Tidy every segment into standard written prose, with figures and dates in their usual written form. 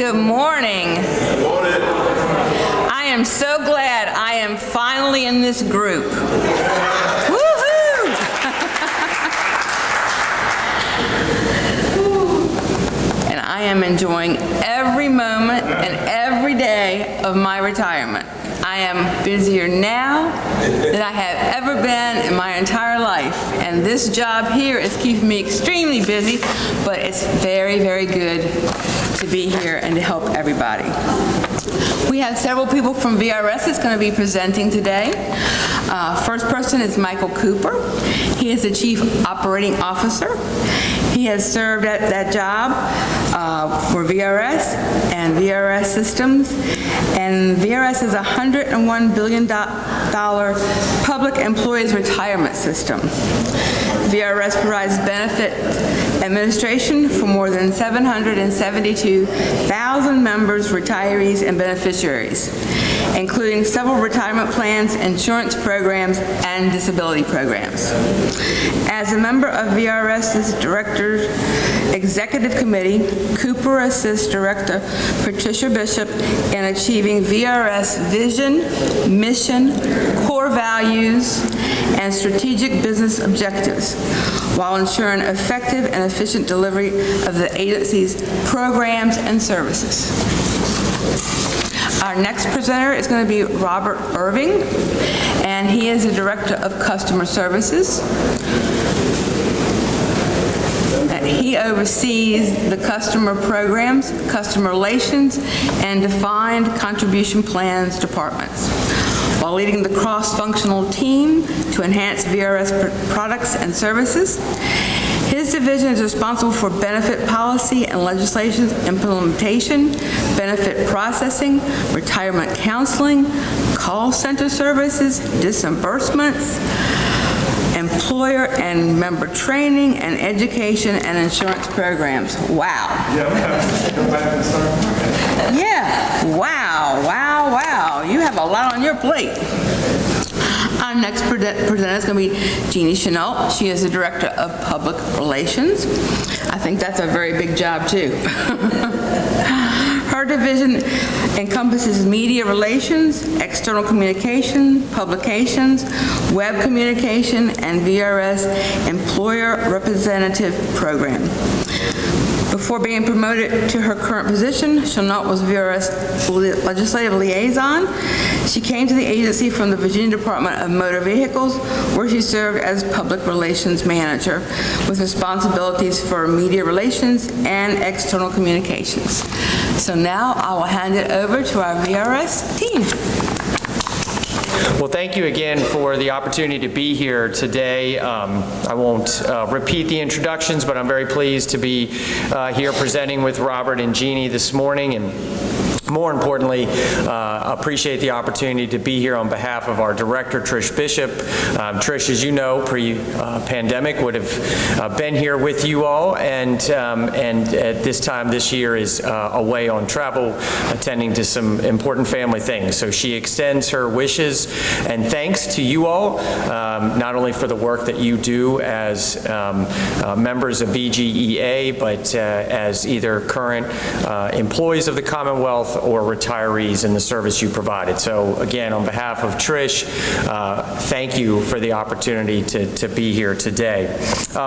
Good morning. Good morning. I am so glad I am finally in this group. Woohoo! And I am enjoying every moment and every day of my retirement. I am busier now than I have ever been in my entire life. And this job here is keeping me extremely busy, but it's very, very good to be here and to help everybody. We have several people from VRS that's going to be presenting today. First person is Michael Cooper. He is the Chief Operating Officer. He has served at that job for VRS and VRS Systems. And VRS is a $101 billion public employees retirement system. VRS provides benefit administration for more than 772,000 members, retirees, and beneficiaries, including several retirement plans, insurance programs, and disability programs. As a member of VRS's Directors Executive Committee, Cooper assists Director Patricia Bishop in achieving VRS vision, mission, core values, and strategic business objectives, while ensuring effective and efficient delivery of the agency's programs and services. Our next presenter is going to be Robert Irving, and he is the Director of Customer Services. He oversees the customer programs, customer relations, and defined contribution plans departments, while leading the cross-functional team to enhance VRS products and services. His division is responsible for benefit policy and legislation implementation, benefit processing, retirement counseling, call center services, disbursements, employer and member training, and education and insurance programs. Wow. Yeah, we have to go back and start. Yeah, wow. You have a lot on your plate. Our next presenter is going to be Jeannie Chenault. She is the Director of Public Relations. I think that's a very big job, too. Her division encompasses media relations, external communication, publications, web communication, and VRS Employer Representative Program. Before being promoted to her current position, Chenault was VRS Legislative Liaison. She came to the agency from the Virginia Department of Motor Vehicles, where she served as Public Relations Manager with responsibilities for media relations and external communications. So now I will hand it over to our VRS team. Well, thank you again for the opportunity to be here today. I won't repeat the introductions, but I'm very pleased to be here presenting with Robert and Jeannie this morning, and more importantly, appreciate the opportunity to be here on behalf of our director, Trish Bishop. Trish, as you know, pre-pandemic would have been here with you all, and at this time this year is away on travel, attending to some important family things. So she extends her wishes and thanks to you all, not only for the work that you do as members of VGEA, but as either current employees of the Commonwealth or retirees in the service you provided. So again, on behalf of Trish, thank you for the opportunity to be here today.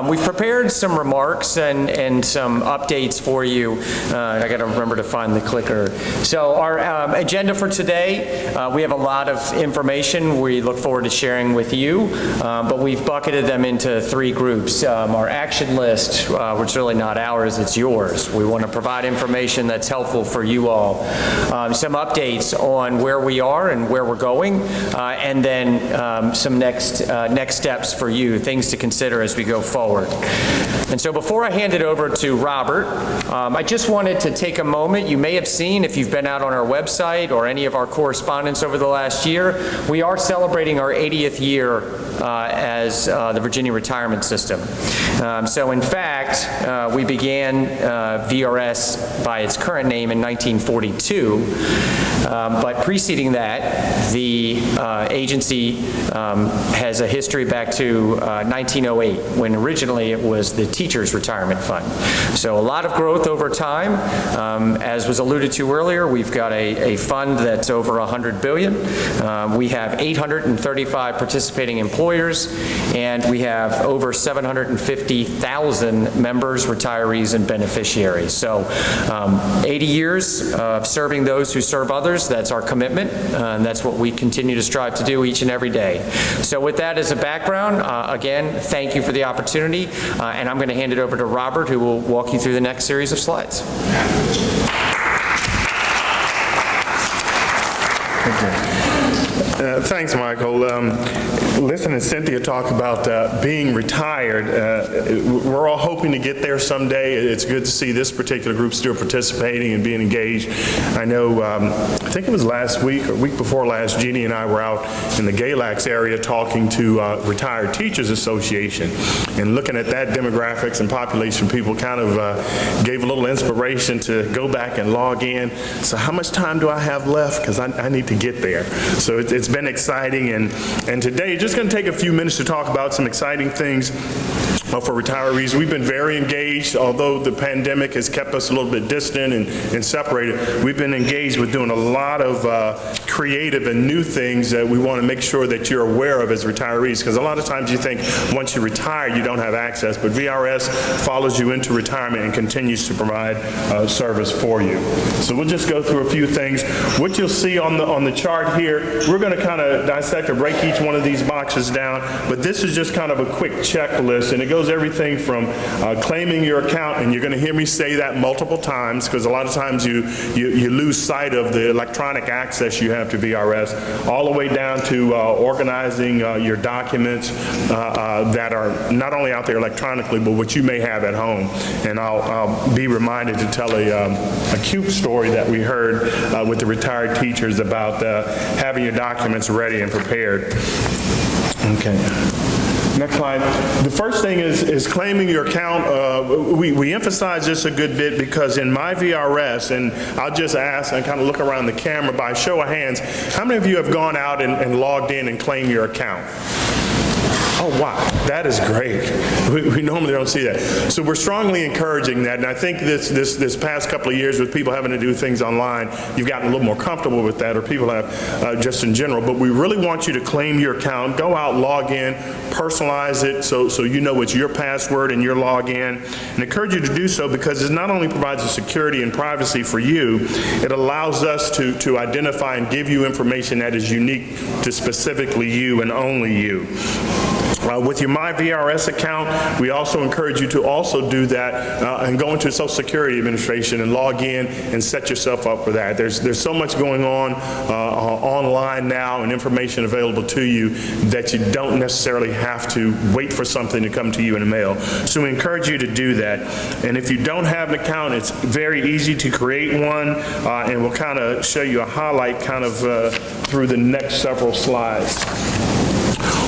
We've prepared some remarks and some updates for you. I got to remember to find the clicker. So our agenda for today, we have a lot of information we look forward to sharing with you, but we've bucketed them into three groups. Our action list, which is really not ours, it's yours. We want to provide information that's helpful for you all. Some updates on where we are and where we're going, and then some next steps for you, things to consider as we go forward. And so before I hand it over to Robert, I just wanted to take a moment. You may have seen, if you've been out on our website or any of our correspondence over the last year, we are celebrating our 80th year as the Virginia retirement system. So in fact, we began VRS by its current name in 1942, but preceding that, the agency has a history back to 1908, when originally it was the Teachers Retirement Fund. So a lot of growth over time. As was alluded to earlier, we've got a fund that's over $100 billion. We have 835 participating employers, and we have over 750,000 members, retirees, and beneficiaries. So 80 years of serving those who serve others, that's our commitment, and that's what we continue to strive to do each and every day. So with that as a background, again, thank you for the opportunity, and I'm going to hand it over to Robert, who will walk you through the next series of slides. Thanks, Michael. Listening to Cynthia talk about being retired, we're all hoping to get there someday. It's good to see this particular group still participating and being engaged. I know, I think it was last week or week before last, Jeannie and I were out in the Galax area talking to Retired Teachers Association, and looking at that demographics and population, people kind of gave a little inspiration to go back and log in. So how much time do I have left? Because I need to get there. So it's been exciting, and today, just going to take a few minutes to talk about some exciting things for retirees. We've been very engaged, although the pandemic has kept us a little bit distant and separated. We've been engaged with doing a lot of creative and new things that we want to make sure that you're aware of as retirees, because a lot of times you think once you retire you don't have access, but VRS follows you into retirement and continues to provide service for you. So we'll just go through a few things. What you'll see on the chart here, we're going to kind of dissect or break each one of these boxes down, but this is just kind of a quick checklist, and it goes everything from claiming your account, and you're going to hear me say that multiple times because a lot of times you lose sight of the electronic access you have to VRS, all the way down to organizing your documents that are not only out there electronically, but what you may have at home. And I'll be reminded to tell a cute story that we heard with the retired teachers about having your documents ready and prepared. Okay. Next slide. The first thing is claiming your account. We emphasize this a good bit because in my VRS, and I'll just ask and kind of look around the camera by show of hands, how many of you have gone out and logged in and claimed your account? Oh, wow, that is great. We normally don't see that. So we're strongly encouraging that, and I think this past couple of years with people having to do things online, you've gotten a little more comfortable with that, or people have just in general, but we really want you to claim your account, go out, log in, personalize it so you know it's your password and your login, and encourage you to do so because it not only provides a security and privacy for you, it allows us to identify and give you information that is unique to specifically you and only you. With your My VRS account, we also encourage you to also do that and go into Social Security Administration and log in and set yourself up for that. There's so much going on online now and information available to you that you don't necessarily have to wait for something to come to you in the mail. So we encourage you to do that. And if you don't have an account, it's very easy to create one, and we'll kind of show you a highlight kind of through the next several slides.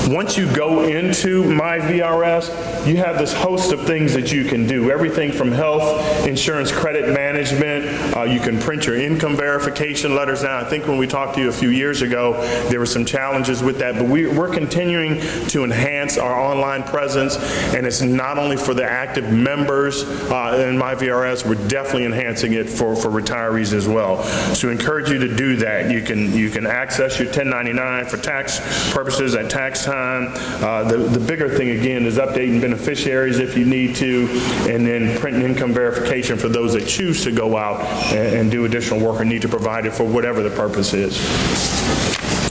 Once you go into My VRS, you have this host of things that you can do. Everything from health, insurance, credit management. You can print your income verification letters now. I think when we talked to you a few years ago, there were some challenges with that, but we're continuing to enhance our online presence, and it's not only for the active members in My VRS, we're definitely enhancing it for retirees as well. So we encourage you to do that. You can access your 1099 for tax purposes at tax time. The bigger thing again is updating beneficiaries if you need to, and then print income verification for those that choose to go out and do additional work or need to provide it for whatever the purpose is.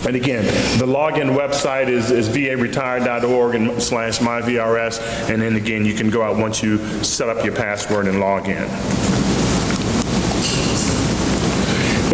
And again, the login website is varetire.org/myvrs, and then again you can go out once you set up your password and log in.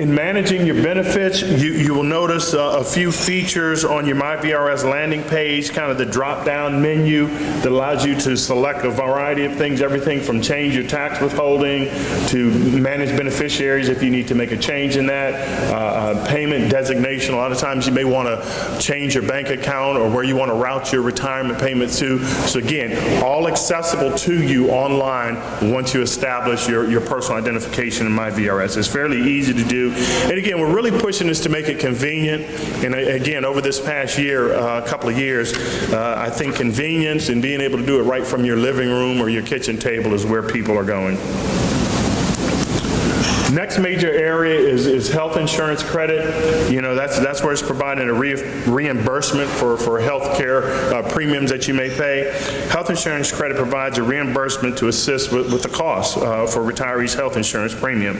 In managing your benefits, you will notice a few features on your MyVRS landing page, kind of the drop-down menu that allows you to select a variety of things, everything from change your tax withholding to manage beneficiaries if you need to make a change in that, payment designation. A lot of times you may want to change your bank account or where you want to route your retirement payment to. So again, all accessible to you online once you establish your personal identification in MyVRS. It's fairly easy to do. And again, we're really pushing this to make it convenient. And again, over this past year, couple of years, I think convenience and being able to do it right from your living room or your kitchen table is where people are going. Next major area is health insurance credit. You know, that's where it's providing a reimbursement for health care premiums that you may pay. Health insurance credit provides a reimbursement to assist with the cost for retirees' health insurance premium.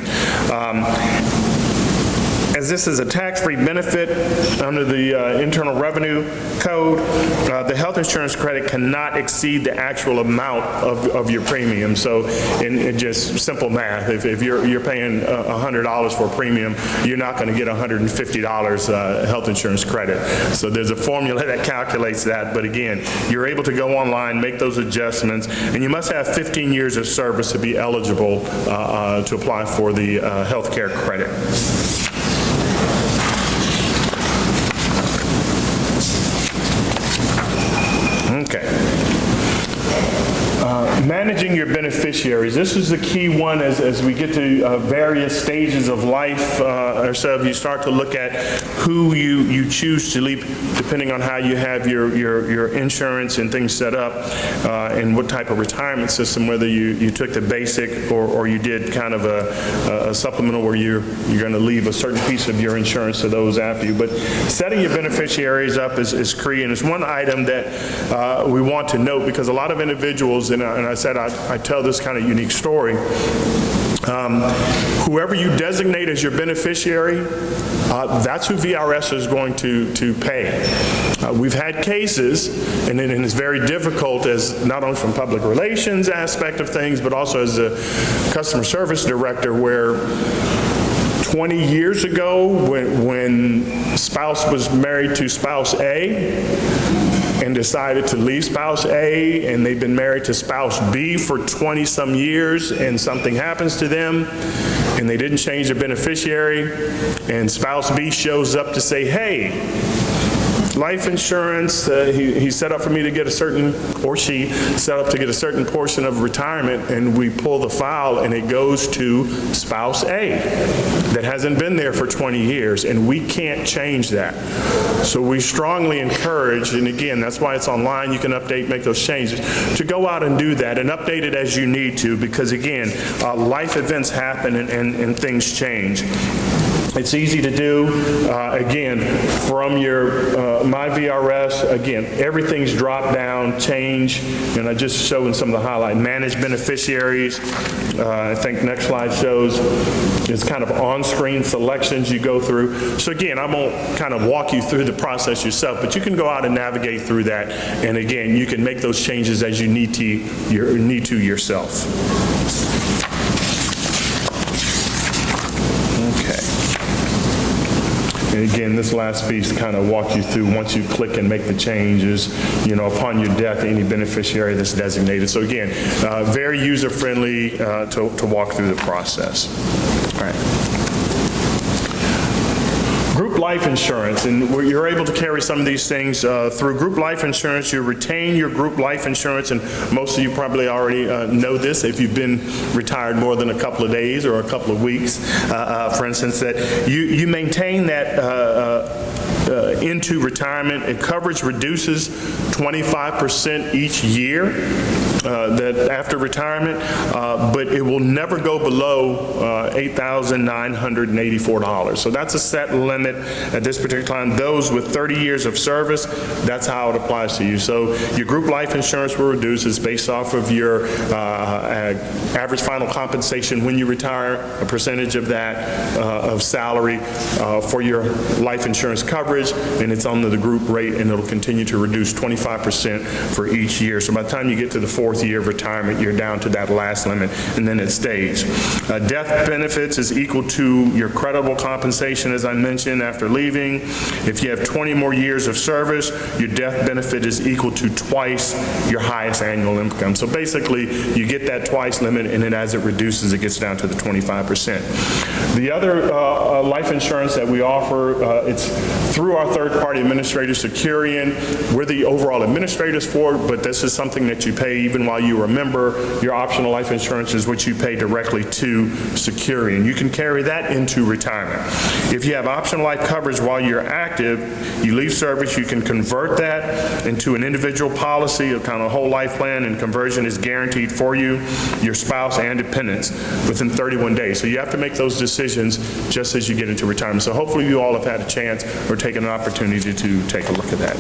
As this is a tax-free benefit under the Internal Revenue Code, the health insurance credit cannot exceed the actual amount of your premium. So in just simple math, if you're paying $100 for a premium, you're not going to get $150 health insurance credit. So there's a formula that calculates that, but again, you're able to go online, make those adjustments, and you must have 15 years of service to be eligible to apply for the health care credit. Okay. Managing your beneficiaries. This is the key one as we get to various stages of life or so. You start to look at who you choose to leave, depending on how you have your insurance and things set up, and what type of retirement system, whether you took the basic or you did kind of a supplemental where you're going to leave a certain piece of your insurance to those after you. But setting your beneficiaries up is key, and it's one item that we want to note because a lot of individuals, and I said I tell this kind of unique story. Whoever you designate as your beneficiary, that's who VRS is going to pay. We've had cases, and it's very difficult as not only from public relations aspect of things, but also as a customer service director where 20 years ago when spouse was married to spouse A, and decided to leave spouse A, and they've been married to spouse B for 20-some years, and something happens to them, and they didn't change their beneficiary, and spouse B shows up to say, hey, life insurance, he set up for me to get a certain, or she set up to get a certain portion of retirement, and we pull the file and it goes to spouse A that hasn't been there for 20 years, and we can't change that. So we strongly encourage, and again, that's why it's online, you can update, make those changes, to go out and do that and update it as you need to, because again, life events happen and things change. It's easy to do. Again, from your MyVRS, again, everything's dropped down, change, and I just showed some of the highlight. Manage beneficiaries. I think next slide shows is kind of on-screen selections you go through. So again, I won't kind of walk you through the process yourself, but you can go out and navigate through that. And again, you can make those changes as you need to yourself. And again, this last piece kind of walks you through once you click and make the changes, upon your death, any beneficiary that's designated. So again, very user-friendly to walk through the process. All right. Group life insurance, and you're able to carry some of these things through group life insurance. You retain your group life insurance, and most of you probably already know this if you've been retired more than a couple of days or a couple of weeks, for instance, that you maintain that into retirement. And coverage reduces 25% each year that after retirement, but it will never go below $8,984. So that's a set limit at this particular time. Those with 30 years of service, that's how it applies to you. So your group life insurance will reduce. It's based off of your average final compensation when you retire, a percentage of that of salary for your life insurance coverage. coverage, and it's under the group rate, and it'll continue to reduce 25% for each year. So by the time you get to the 4th year of retirement, you're down to that last limit, and then it stays. Death benefits is equal to your credible compensation, as I mentioned, after leaving. If you have 20 more years of service, your death benefit is equal to twice your highest annual income. So basically, you get that twice limit, and then as it reduces, it gets down to the 25%. The other life insurance that we offer, it's through our third-party administrator, Securian. We're the overall administrators for it, but this is something that you pay even while you are a member. Your optional life insurance is what you pay directly to Securian. You can carry that into retirement. If you have optional life coverage while you're active, you leave service, you can convert that into an individual policy, a kind of whole life plan, and conversion is guaranteed for you, your spouse, and dependents within 31 days. So you have to make those decisions just as you get into retirement. So hopefully you all have had a chance or taken an opportunity to take a look at that.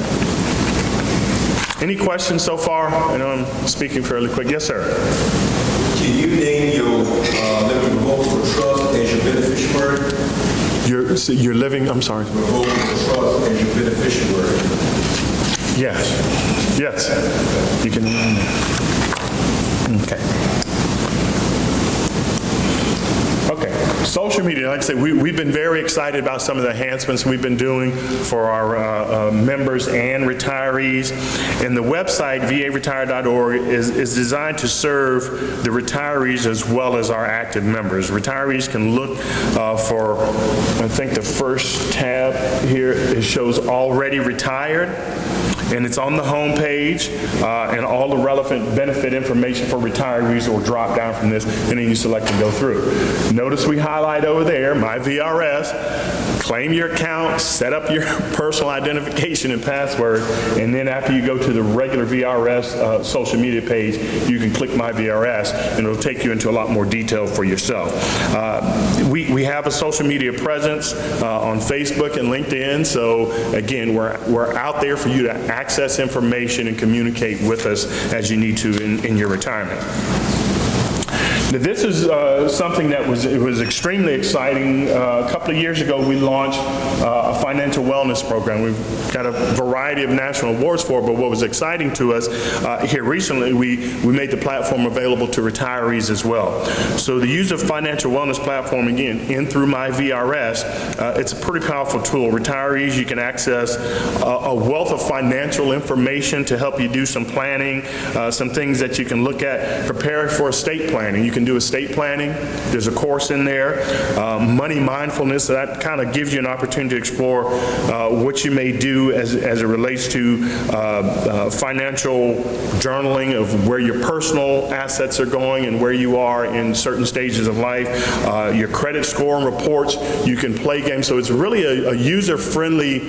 Any questions so far? I know I'm speaking fairly quick. Yes, sir. Can you name your living revocable trust as your beneficiary? You're living, I'm sorry. Revocable trust as your beneficiary. Yes. Yes. You can. Okay. Okay, social media, like I say, we've been very excited about some of the enhancements we've been doing for our members and retirees. And the website, varetire.org, is designed to serve the retirees as well as our active members. Retirees can look for, I think the first tab here, it shows already retired. And it's on the home page, and all the relevant benefit information for retirees will drop down from this, and then you select and go through. Notice we highlight over there, my VRS, claim your account, set up your personal identification and password, and then after you go to the regular VRS social media page, you can click my VRS, and it'll take you into a lot more detail for yourself. We have a social media presence on Facebook and LinkedIn, so again, we're out there for you to access information and communicate with us as you need to in your retirement. Now, this is something that was extremely exciting. A couple of years ago, we launched a financial wellness program. We've got a variety of national awards for it, but what was exciting to us here recently, we made the platform available to retirees as well. So the use of financial wellness platform, again, in through my VRS, it's a pretty powerful tool. Retirees, you can access a wealth of financial information to help you do some planning, some things that you can look at, prepare for estate planning. You can do estate planning. There's a course in there. Money mindfulness, so that kind of gives you an opportunity to explore what you may do as it relates to financial journaling of where your personal assets are going and where you are in certain stages of life. Your credit score and reports. You can play games. So it's really a user-friendly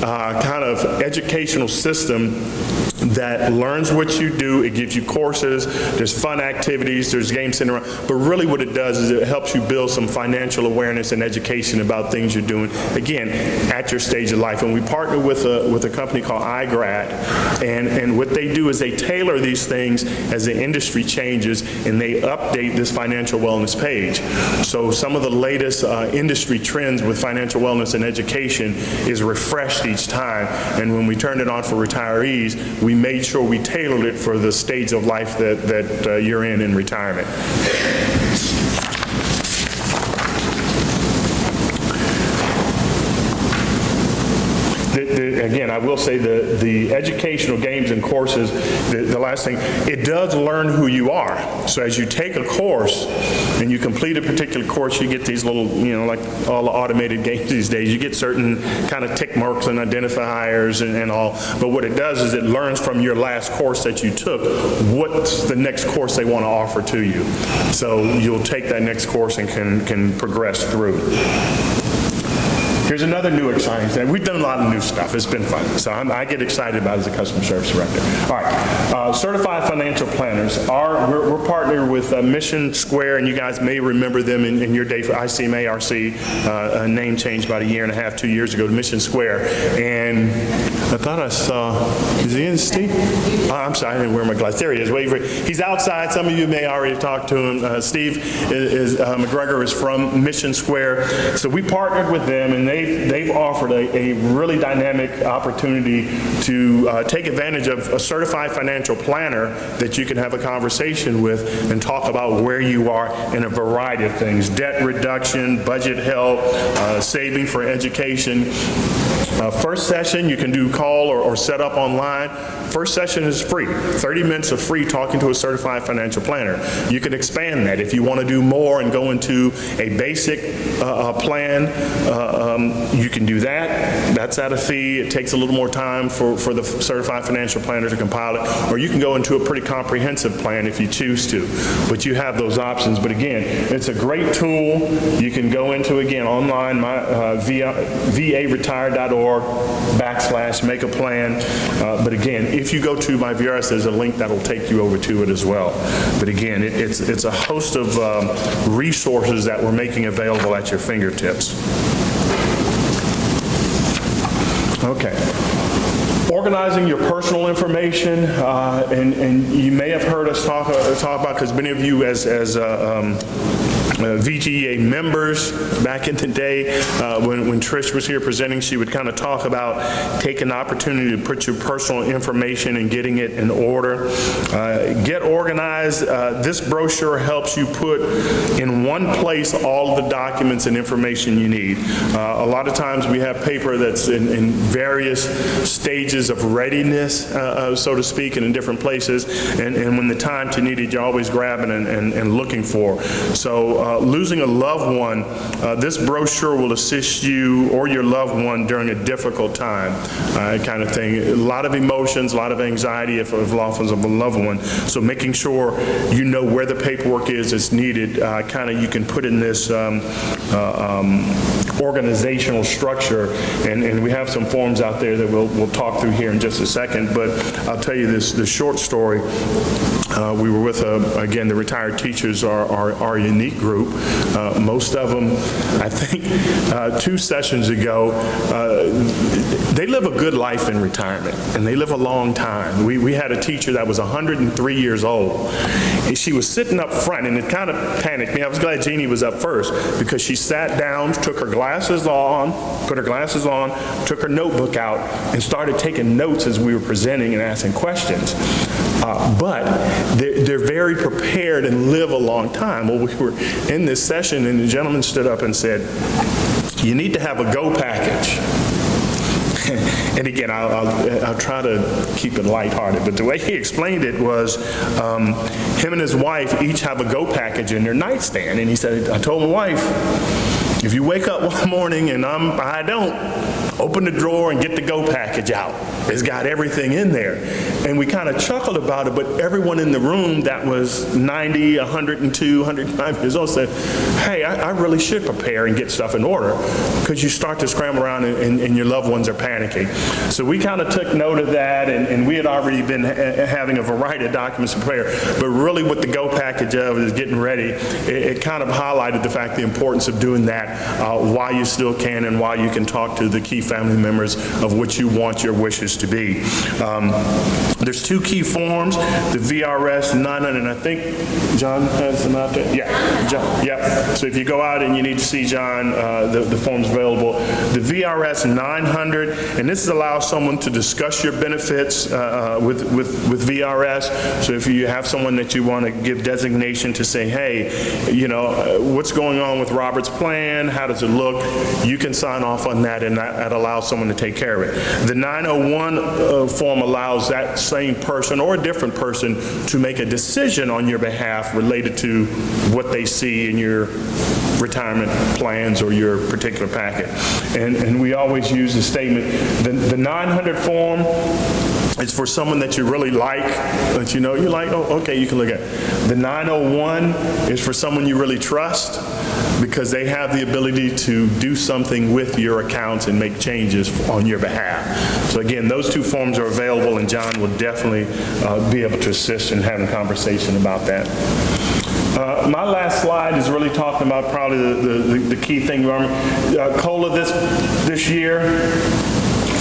kind of educational system that learns what you do. It gives you courses, there's fun activities, there's games sitting around, but really what it does is it helps you build some financial awareness and education about things you're doing, again, at your stage of life. And we partner with a company called iGrad, and what they do is they tailor these things as the industry changes, and they update this financial wellness page. So some of the latest industry trends with financial wellness and education is refreshed each time, and when we turned it on for retirees, we made sure we tailored it for the stage of life that you're in retirement. Again, I will say the educational games and courses, the last thing, it does learn who you are. So as you take a course and you complete a particular course, you get these little, like all the automated games these days, you get certain kind of tick marks and identifiers and all. But what it does is it learns from your last course that you took, what's the next course they want to offer to you. So you'll take that next course and can progress through. Here's another new exciting thing. We've done a lot of new stuff. It's been fun. So I get excited about it as a customer service director. All right. Certified financial planners. We're partnered with Mission Square, and you guys may remember them in your day for ICMARC. A name changed about 1.5 years, 2 years ago to Mission Square. And I thought I saw, is he in, Steve? I'm sorry, I didn't wear my glasses. There he is. Wait for it. He's outside. Some of you may already talk to him. Steve McGregor is from Mission Square. So we partnered with them, and they they've offered a really dynamic opportunity to take advantage of a certified financial planner that you can have a conversation with and talk about where you are in a variety of things: debt reduction, budget help, saving for education. First session you can do call or set up online. First session is free, 30 minutes of free talking to a certified financial planner. You can expand that if you want to do more and go into a basic plan. You can do that. That's at a fee. It takes a little more time for the certified financial planner to compile it, or you can go into a pretty comprehensive plan if you choose to. But you have those options. But again, it's a great tool. You can go into, again, online, varetire.org/make a plan. But again, if you go to my VRS, there's a link that'll take you over to it as well. But again, it's a host of resources that we're making available at your fingertips. Okay. Organizing your personal information, and you may have heard us talk about, because many of you as VGEA members back in the day, when Trish was here presenting, she would kind of talk about taking the opportunity to put your personal information and getting it in order. Get organized. This brochure helps you put in one place all of the documents and information you need. A lot of times we have paper that's in various stages of readiness, so to speak, and in different places, and when the time to need it, you're always grabbing and looking for. So losing a loved one, this brochure will assist you or your loved one during a difficult time, kind of thing. A lot of emotions, a lot of anxiety if loss of a loved one. So making sure you know where the paperwork is that's needed, kind of you can put in this organizational structure, and we have some forms out there that we'll talk through here in just a second. But I'll tell you this short story. We were with, again, the retired teachers are our unique group. Most of them, I think, 2 sessions ago, they live a good life in retirement, and they live a long time. We had a teacher that was 103 years old, and she was sitting up front, and it kind of panicked me. I was glad Jeannie was up first, because she sat down, took her glasses on, took her notebook out, and started taking notes as we were presenting and asking questions. But they're very prepared and live a long time. Well, we were in this session, and the gentleman stood up and said, "You need to have a go package." And again, I'll try to keep it lighthearted, but the way he explained it was him and his wife each have a go package in their nightstand. And he said, "I told my wife, if you wake up one morning and I don't, open the drawer and get the go package out. It's got everything in there." And we kind of chuckled about it, but everyone in the room that was 90, 102, 105 years old said, "Hey, I really should prepare and get stuff in order," because you start to scramble around and your loved ones are panicking. So we kind of took note of that, and we had already been having a variety of documents to prepare, but really what the go package of is getting ready, it kind of highlighted the fact, the importance of doing that while you still can, and while you can talk to the key family members of what you want your wishes to be. There's 2 key forms, the VRS 900, and I think John has them out there. Yeah, John, yeah. So if you go out and you need to see John, the form's available. The VRS 900, and this allows someone to discuss your benefits with VRS. So if you have someone that you want to give designation to say, "Hey, you know, what's going on with Robert's plan? How does it look?" You can sign off on that, and that allows someone to take care of it. The 901 form allows that same person or a different person to make a decision on your behalf related to what they see in your retirement plans or your particular packet. And we always use the statement, the 900 form is for someone that you really like, that you know, you're like, "Oh, okay, you can look at it." The 901 is for someone you really trust, because they have the ability to do something with your accounts and make changes on your behalf. So again, those 2 forms are available, and John will definitely be able to assist in having a conversation about that. My last slide is really talking about probably the key thing. COLA this year,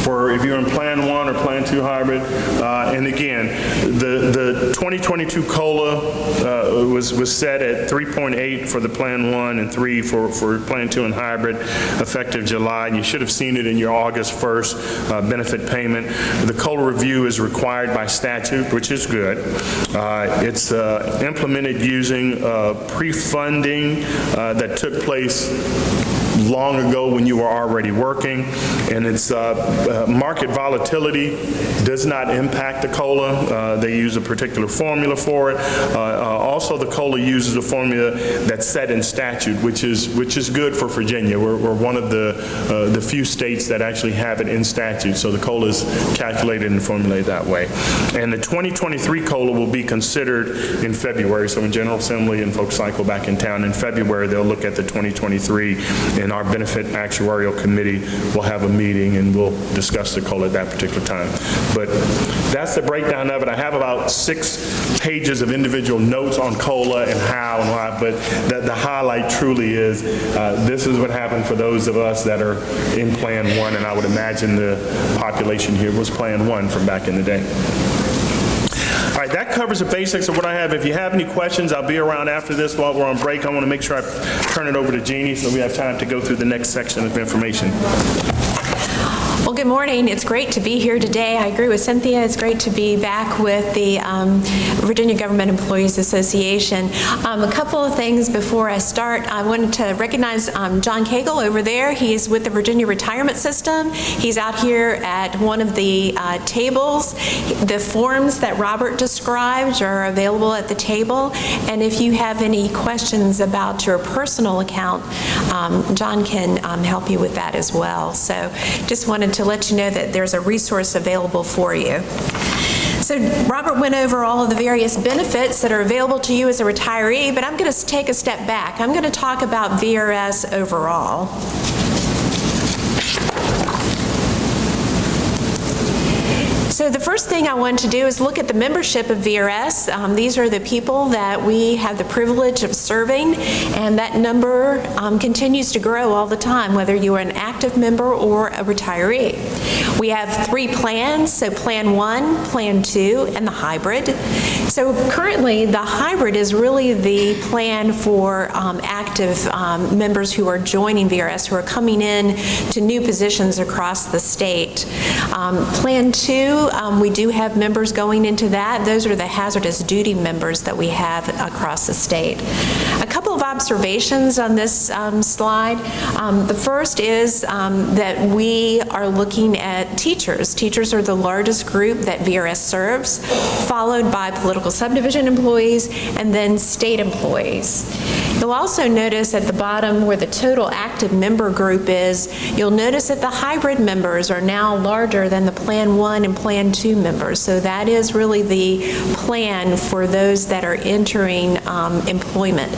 for if you're in Plan 1 or Plan 2 hybrid. And again, the 2022 COLA was set at 3.8 for the Plan 1 and 3 for Plan 2 and hybrid, effective July. And you should have seen it in your August 1st benefit payment. The COLA review is required by statute, which is good. It's implemented using pre-funding that took place long ago when you were already working, and it's market volatility does not impact the COLA. They use a particular formula for it. Also, the COLA uses a formula that's set in statute, which is good for Virginia. We're one of the few states that actually have it in statute, so the COLA is calculated and formulated that way. And the 2023 COLA will be considered in February, so when General Assembly and folks cycle back in town in February, they'll look at the 2023, and our benefit actuarial committee will have a meeting and we'll discuss the COLA at that particular time. But that's the breakdown of it. I have about 6 pages of individual notes on COLA and how and why, but the highlight truly is this is what happened for those of us that are in Plan 1, and I would imagine the population here was Plan 1 from back in the day. All right, that covers the basics of what I have. If you have any questions, I'll be around after this while we're on break. I want to make sure I turn it over to Jeannie so we have time to go through the next section of information. Well, good morning. It's great to be here today. I agree with Cynthia. It's great to be back with the Virginia Government Employees Association. A couple of things before I start. I wanted to recognize John Cagle over there. He's with the Virginia Retirement System. He's out here at one of the tables. The forms that Robert described are available at the table. And if you have any questions about your personal account, John can help you with that as well. So just wanted to let you know that there's a resource available for you. So Robert went over all of the various benefits that are available to you as a retiree, but I'm going to take a step back. I'm going to talk about VRS overall. So the first thing I want to do is look at the membership of VRS. These are the people that we have the privilege of serving, and that number continues to grow all the time, whether you are an active member or a retiree. We have 3 plans, so Plan 1, Plan 2, and the hybrid. So currently, the hybrid is really the plan for active members who are joining VRS, who are coming in to new positions across the state. Plan 2, we do have members going into that. Those are the hazardous duty members that we have across the state. A couple of observations on this slide. The first is that we are looking at teachers. Teachers are the largest group that VRS serves, followed by political subdivision employees and then state employees. You'll also notice at the bottom where the total active member group is, you'll notice that the hybrid members are now larger than the Plan 1 and Plan 2 members. So that is really the plan for those that are entering employment.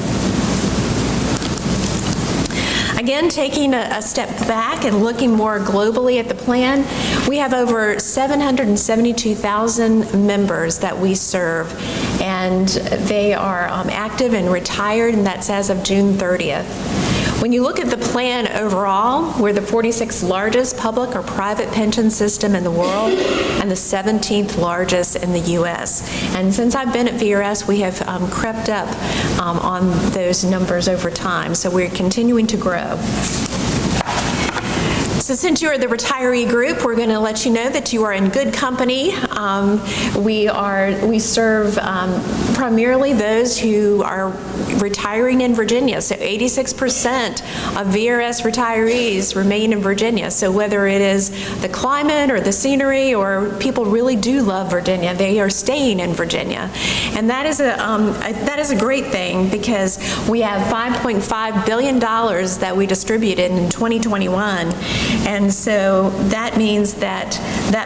Again, taking a step back and looking more globally at the plan, we have over 772,000 members that we serve, and they are active and retired, and that's as of June 30th. When you look at the plan overall, we're the 46th largest public or private pension system in the world and the 17th largest in the U.S. And since I've been at VRS, we have crept up on those numbers over time. So we're continuing to grow. So since you're the retiree group, we're going to let you know that you are in good company. We serve primarily those who are retiring in Virginia. So 86% of VRS retirees remain in Virginia. So whether it is the climate or the scenery, or people really do love Virginia, they are staying in Virginia. And that is a great thing, because we have $5.5 billion that we distributed in 2021. And so that means that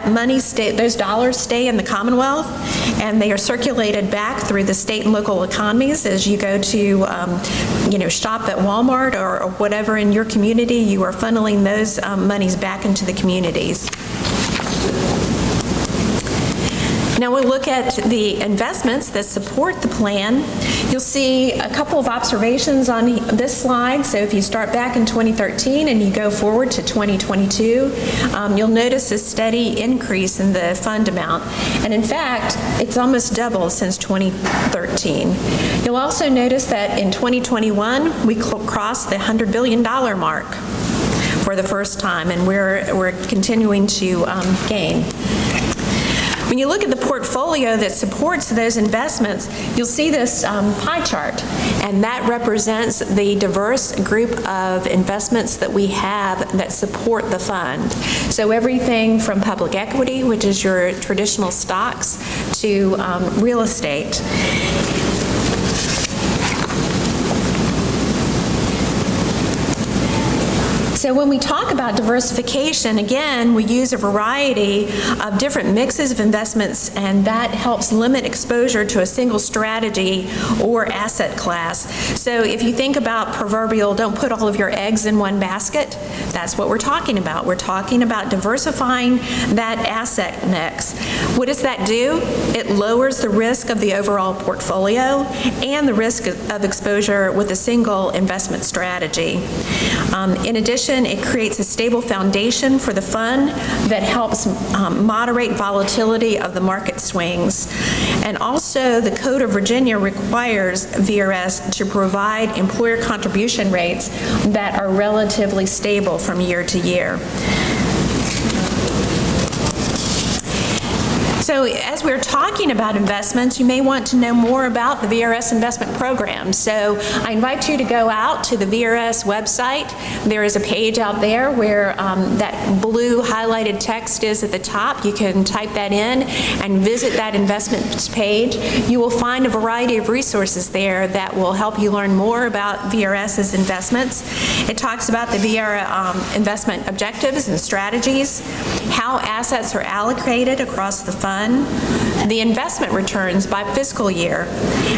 money those dollars stay in the Commonwealth, and they are circulated back through the state and local economies. As you go to, shop at Walmart or whatever in your community, you are funneling those monies back into the communities. Now we'll look at the investments that support the plan. You'll see a couple of observations on this slide. So if you start back in 2013 and you go forward to 2022, you'll notice a steady increase in the fund amount. And in fact, it's almost doubled since 2013. You'll also notice that in 2021, we crossed the $100 billion mark for the first time, and we're continuing to gain. When you look at the portfolio that supports those investments, you'll see this pie chart, and that represents the diverse group of investments that we have that support the fund. So everything from public equity, which is your traditional stocks, to real estate. So when we talk about diversification, again, we use a variety of different mixes of investments, and that helps limit exposure to a single strategy or asset class. So if you think about proverbial, don't put all of your eggs in one basket, that's what we're talking about. We're talking about diversifying that asset mix. What does that do? It lowers the risk of the overall portfolio and the risk of exposure with a single investment strategy. In addition, it creates a stable foundation for the fund that helps moderate volatility of the market swings. And also, the Code of Virginia requires VRS to provide employer contribution rates that are relatively stable from year to year. So as we're talking about investments, you may want to know more about the VRS investment program. So I invite you to go out to the VRS website. There is a page out there where that blue highlighted text is at the top. You can type that in and visit that investments page. You will find a variety of resources there that will help you learn more about VRS's investments. It talks about the VR investment objectives and strategies, how assets are allocated across the fund, the investment returns by fiscal year,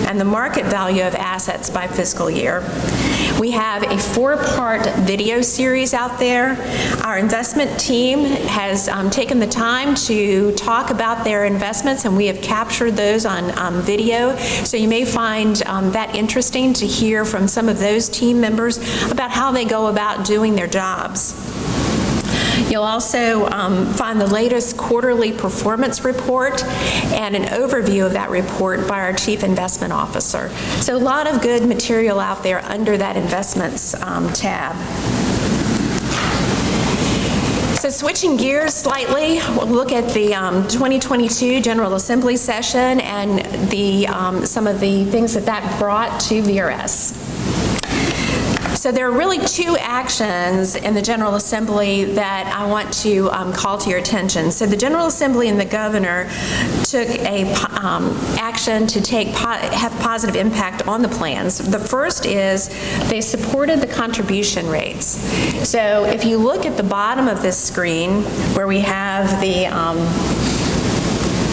and the market value of assets by fiscal year. We have a 4-part video series out there. Our investment team has taken the time to talk about their investments, and we have captured those on video. So you may find that interesting to hear from some of those team members about how they go about doing their jobs. You'll also find the latest quarterly performance report and an overview of that report by our Chief Investment Officer. So a lot of good material out there under that investments tab. So switching gears slightly, we'll look at the 2022 General Assembly session and some of the things that brought to VRS. So there are really 2 actions in the General Assembly that I want to call to your attention. So the General Assembly and the Governor took a action to have positive impact on the plans. The first is they supported the contribution rates. So if you look at the bottom of this screen where we have the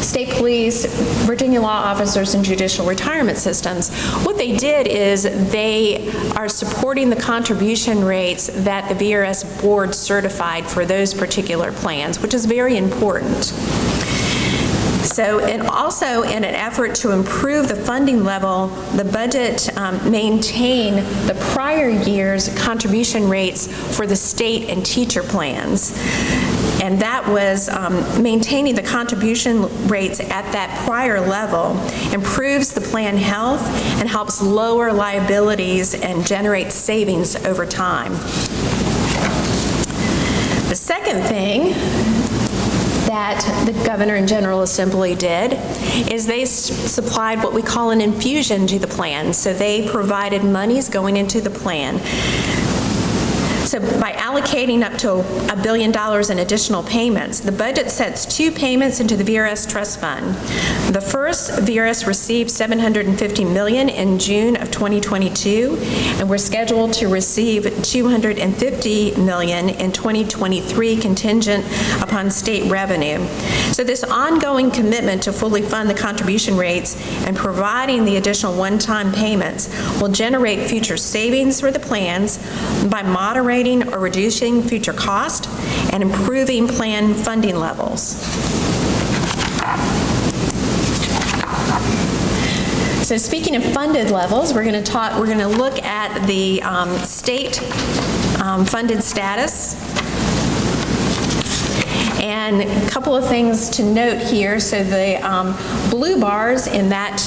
state police, Virginia law officers, and judicial retirement systems, what they did is they are supporting the contribution rates that the VRS board certified for those particular plans, which is very important. So, and also in an effort to improve the funding level, the budget maintained the prior year's contribution rates for the state and teacher plans. And that was maintaining the contribution rates at that prior level, improves the plan health, and helps lower liabilities and generate savings over time. The second thing that the Governor and General Assembly did is they supplied what we call an infusion to the plan. So they provided monies going into the plan. So by allocating up to $1 billion in additional payments, the budget sets 2 payments into the VRS Trust Fund. The first, VRS received $750 million in June of 2022, and we're scheduled to receive $250 million in 2023 contingent upon state revenue. So this ongoing commitment to fully fund the contribution rates and providing the additional one-time payments will generate future savings for the plans by moderating or reducing future cost and improving plan funding levels. So speaking of funded levels, we're going to look at the state funded status. And a couple of things to note here. So the blue bars in that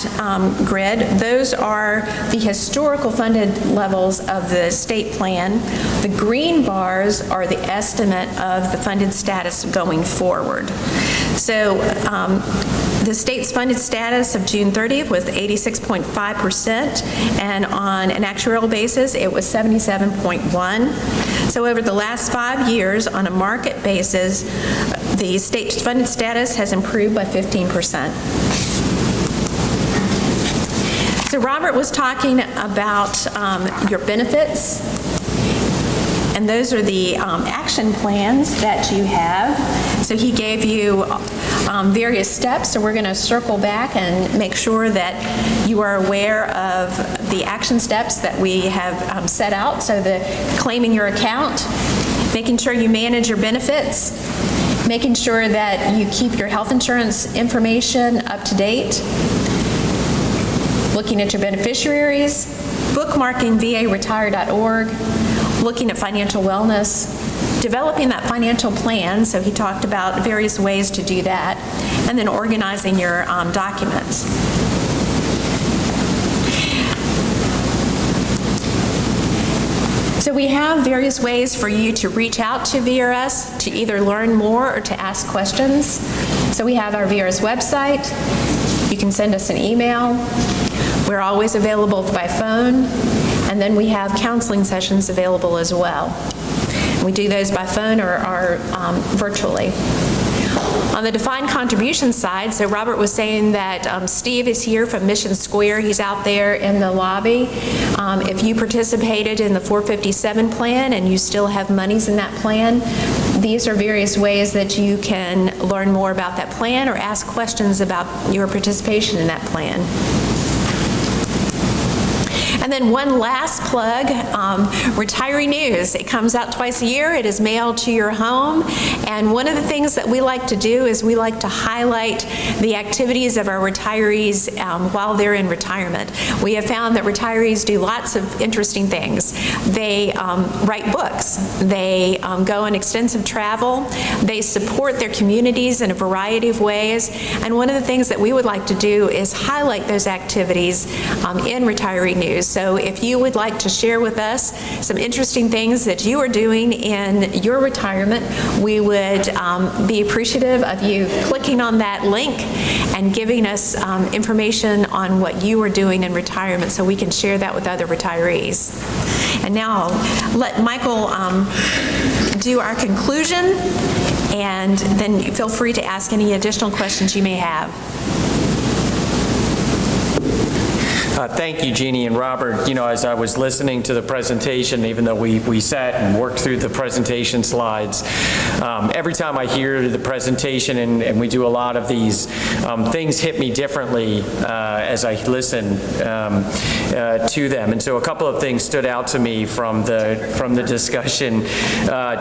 grid, those are the historical funded levels of the state plan. The green bars are the estimate of the funded status going forward. So the state's funded status of June 30th was 86.5%, and on an actuarial basis, it was 77.1%. So over the last 5 years, on a market basis, the state's funded status has improved by 15%. So Robert was talking about your benefits, and those are the action plans that you have. So he gave you various steps, so we're going to circle back and make sure that you are aware of the action steps that we have set out. So the claiming your account, making sure you manage your benefits, making sure that you keep your health insurance information up to date, looking at your beneficiaries, bookmarking varetire.org, looking at financial wellness, developing that financial plan, so he talked about various ways to do that, and then organizing your documents. So we have various ways for you to reach out to VRS to either learn more or to ask questions. So we have our VRS website. You can send us an email. We're always available by phone. And then we have counseling sessions available as well. We do those by phone or virtually. On the defined contribution side, so Robert was saying that Steve is here from Mission Square. He's out there in the lobby. If you participated in the 457 plan and you still have monies in that plan, these are various ways that you can learn more about that plan or ask questions about your participation in that plan. And then one last plug, Retiree News. It comes out twice a year. It is mailed to your home. And one of the things that we like to do is we like to highlight the activities of our retirees while they're in retirement. We have found that retirees do lots of interesting things. They write books. They go on extensive travel. They support their communities in a variety of ways. And one of the things that we would like to do is highlight those activities in Retiree News. So if you would like to share with us some interesting things that you are doing in your retirement, we would be appreciative of you clicking on that link and giving us information on what you are doing in retirement so we can share that with other retirees. And now I'll let Michael do our conclusion, and then feel free to ask any additional questions you may have. Thank you, Jeannie and Robert. You know, as I was listening to the presentation, even though we sat and worked through the presentation slides, every time I hear the presentation, and we do a lot of these, things hit me differently as I listen to them. And so a couple of things stood out to me from the discussion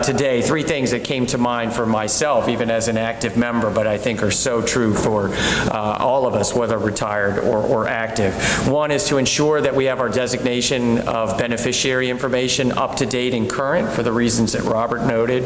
today. Three things that came to mind for myself, even as an active member, but I think are so true for all of us, whether retired or active. One is to ensure that we have our designation of beneficiary information up to date and current for the reasons that Robert noted.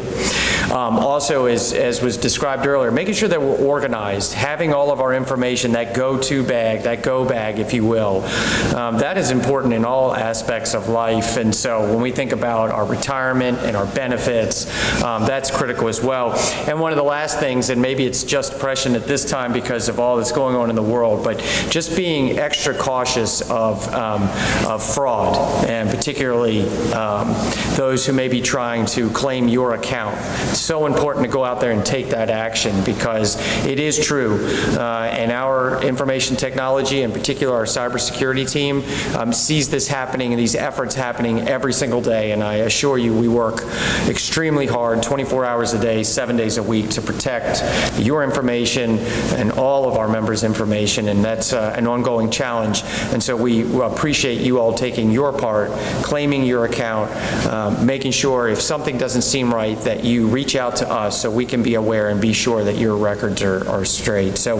Also, as was described earlier, making sure that we're organized, having all of our information, that go-to bag, that go bag, if you will. That is important in all aspects of life. And so when we think about our retirement and our benefits, that's critical as well. And one of the last things, and maybe it's just prescient at this time because of all that's going on in the world, but just being extra cautious of fraud, and particularly those who may be trying to claim your account. It's so important to go out there and take that action, because it is true, and our information technology, in particular our cybersecurity team, sees this happening and these efforts happening every single day, and I assure you we work extremely hard, 24 hours a day, 7 days a week, to protect your information and all of our members' information, and that's an ongoing challenge. And so we appreciate you all taking your part, claiming your account, making sure if something doesn't seem right that you reach out to us so we can be aware and be sure that your records are straight. So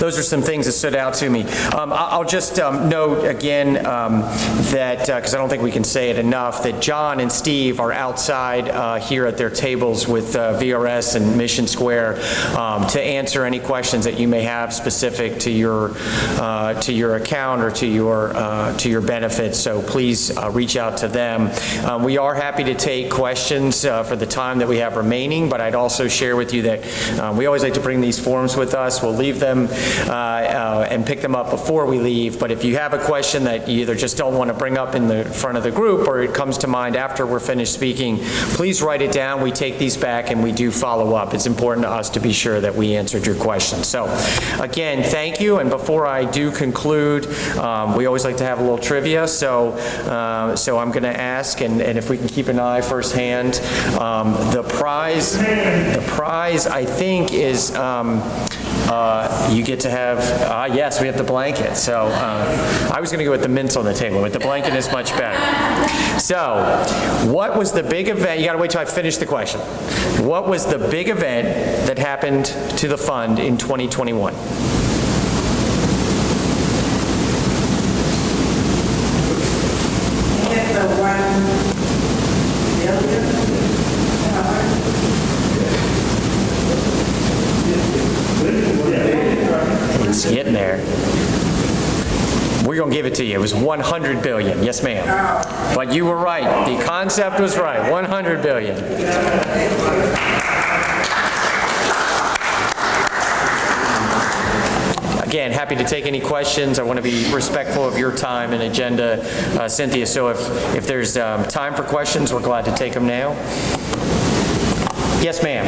those are some things that stood out to me. I'll just note again that, because I don't think we can say it enough, that John and Steve are outside here at their tables with VRS and Mission Square to answer any questions that you may have specific to your account or to your benefits. So please reach out to them. We are happy to take questions for the time that we have remaining, but I'd also share with you that we always like to bring these forms with us. We'll leave them and pick them up before we leave, but if you have a question that you either just don't want to bring up in the front of the group or it comes to mind after we're finished speaking, please write it down. We take these back and we do follow up. It's important to us to be sure that we answered your question. So again, thank you, and before I do conclude, we always like to have a little trivia, so I'm going to ask, and if we can keep an eye firsthand, the prize I think is you get to have, yes, we have the blanket. So I was going to go with the mints on the table, but the blanket is much better. So what was the big event? You got to wait till I finish the question. What was the big event that happened to the fund in 2021? It's getting there. We're going to give it to you. It was 100 billion. Yes, ma'am. But you were right. The concept was right. 100 billion. Again, happy to take any questions. I want to be respectful of your time and agenda, Cynthia. So if there's time for questions, we're glad to take them now. Yes, ma'am.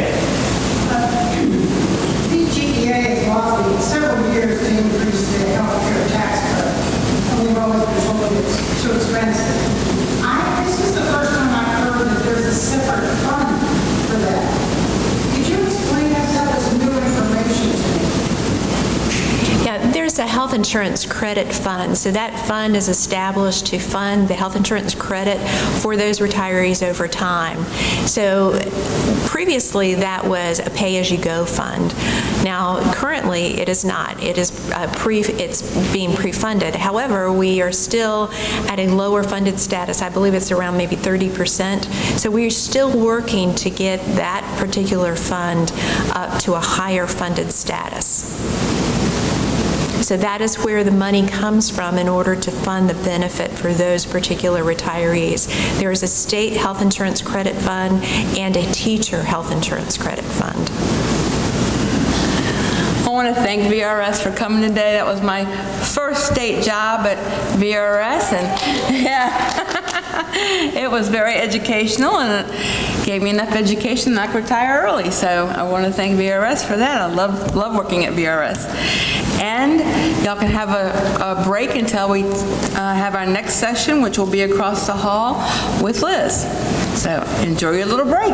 VGEA has lobbied several years to increase the health care tax cut. And we've always been told it's too expensive. This is the first time I've heard that there's a separate fund for that. Could you explain that? That was new information to me. Yeah, there's a health insurance credit fund. So that fund is established to fund the health insurance credit for those retirees over time. So previously that was a pay-as-you-go fund. Now, currently it is not. It is it's being pre-funded. However, we are still at a lower funded status. I believe it's around maybe 30%. So we're still working to get that particular fund up to a higher funded status. So that is where the money comes from in order to fund the benefit for those particular retirees. There is a state health insurance credit fund and a teacher health insurance credit fund. I want to thank VRS for coming today. That was my first state job at VRS, and yeah, it was very educational, and it gave me enough education that I could retire early. So I want to thank VRS for that. I love working at VRS. And y'all can have a break until we have our next session, which will be across the hall with Liz. So enjoy your little break.